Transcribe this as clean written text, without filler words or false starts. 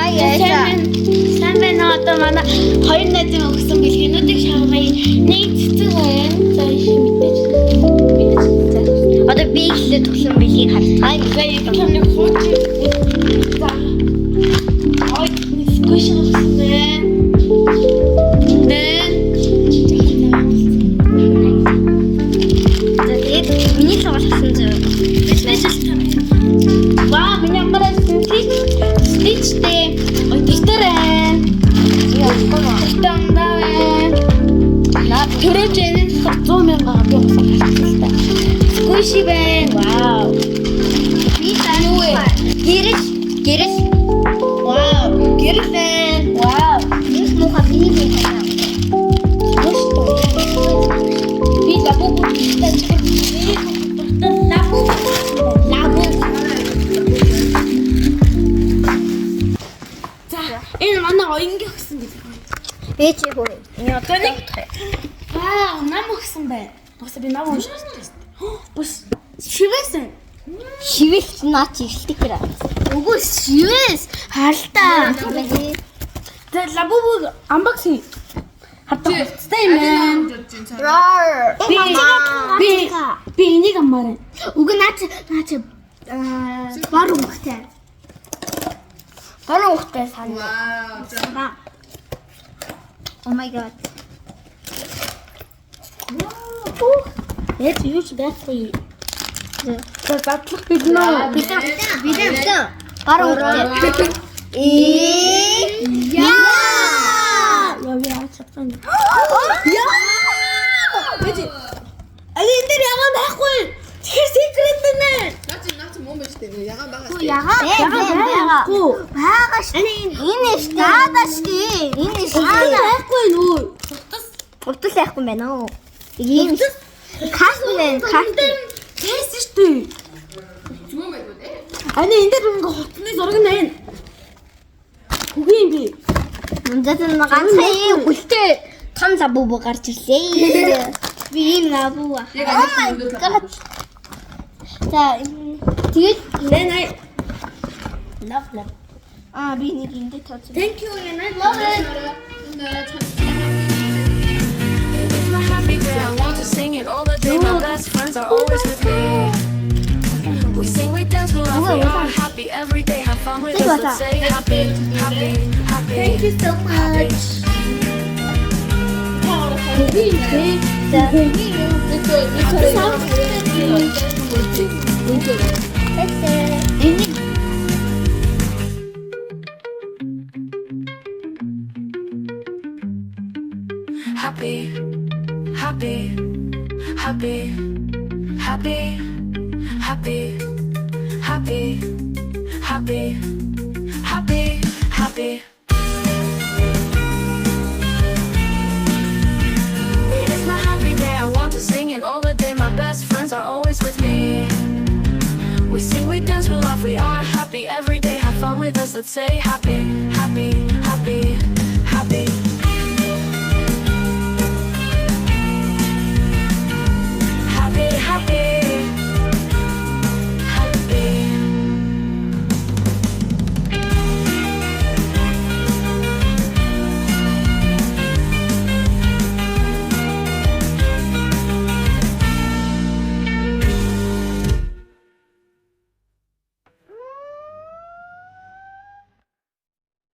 Сайн байна уу одоо манай хоёр найзын өгсөн бэлгэнүүдийг шавмай нэг цэцэг байна. За их мэдээж. Одоо би ихлэ төгсөн бэлгийг харцгаа. Ингээ камер хууч. За. Ой, нисгүй шавсан байна. Миний цогцолсон зөө. Вау, миний амбараа стичтэй. Ой, дистэрэ. Төрөжэн 100,000 гоо. Сквиши байна. Вау. Би тануу. Гэрэл. Вау. Гэрэл байна. Вау. Их муха бий байна. Би лабу. Энэ манай оюунгийн өгсөн гэдэг. Ээж хөө. Энэ одоо нэг. Вау, нам өгсөн байна. Босоо би нам уншиж байна. Бос шивээсэн. Шивээс наач стикер. Үгүй шивээс халтаа. Тэр лабуу амбакси. Хатаа стэй мэн. Рар. Би энийг аммаар. Үгүй наач баруун ухтай. Баруун ухтай санаа. Вау. Oh my god. Эд юуч байхгүй. За задлах биднэ. Бидээ. Баруун ухтай. Яа чатсан. Бид али энэ дэр ягаан байхгүй. Тэгэхээр секрет нэ. Наач мөн байж тээ. Ягаан байгаа шүү. Ягаа. Бага шүү. Энэ шүү. Яада шүү. Энэ шүү. Байхгүй нүү. Утас яахгүй байна уу? Ийм кастмен каст. Тэс шүү. Зүгөө байв үү? Ани энэ дэр ингээ хотны зураг нэ. Үгүй юм би. Мундаг нь ганцхан үлтэй том забуу гарч ирлээ. Би энэ забуу. Oh my god. За тэгээд нэ love. Би нэг энэ тооцоо. Thank you and I love it. I want to sing it all the day. My best friends are always with me. We sing, we dance, we laugh, we are happy every day. Have fun with us, let's say happy. Thank you so much. Happy. It is my happy day. I want to sing it all the day. My best friends are always with me. We sing, we dance, we laugh, we are happy every day. Have fun with us, let's say happy.